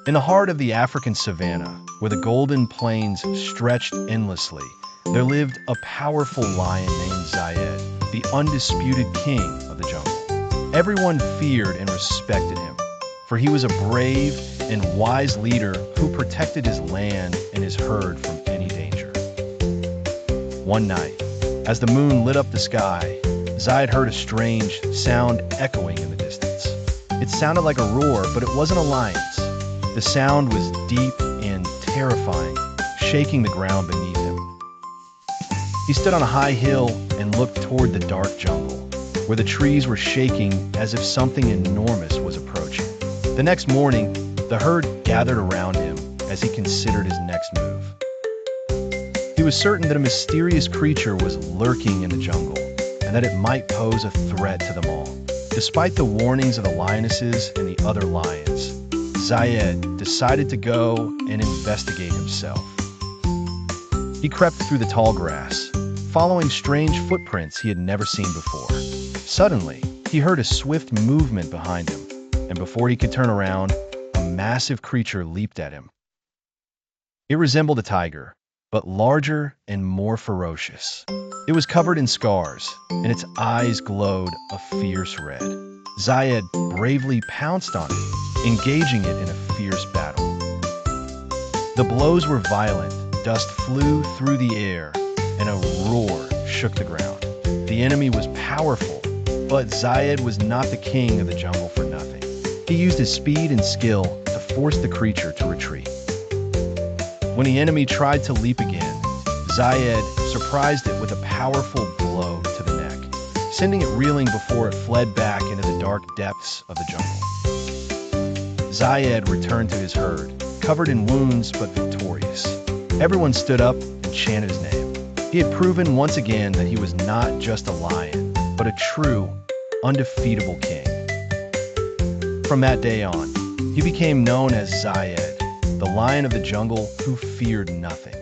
In the heart of the African savannah, where the golden plains stretched endlessly, there lived a powerful lion named Zayed, the undisputed king of the jungle. Everyone feared and respected him, for he was a brave and wise leader who protected his land and his herd from any danger. One night, as the moon lit up the sky, Zayed heard a strange sound echoing in the distance. It sounded like a roar, but it wasn't a lion's. The sound was deep and terrifying, shaking the ground beneath him. He stood on a high hill and looked toward the dark jungle, where the trees were shaking as if something enormous was approaching. The next morning, the herd gathered around him as he considered his next move. He was certain that a mysterious creature was lurking in the jungle, and that it might pose a threat to them all. Despite the warnings of the lionesses and the other lions, Zayed decided to go and investigate himself. He crept through the tall grass, following strange footprints he had never seen before. Suddenly, he heard a swift movement behind him, and before he could turn around, a massive creature leaped at him. It resembled a tiger, but larger and more ferocious. It was covered in scars, and its eyes glowed a fierce red. Zayed bravely pounced on it, engaging it in a fierce battle. The blows were violent, dust flew through the air, and a roar shook the ground. The enemy was powerful, but Zayed was not the king of the jungle for nothing. He used his speed and skill to force the creature to retreat. When the enemy tried to leap again, Zayed surprised it with a powerful blow to the neck, sending it reeling before it fled back into the dark depths of the jungle. Zayed returned to his herd, covered in wounds but victorious. Everyone stood up and chanted his name. He had proven once again that he was not just a lion, but a true, undefeatable king. From that day on, he became known as Zayed, the lion of the jungle who feared nothing.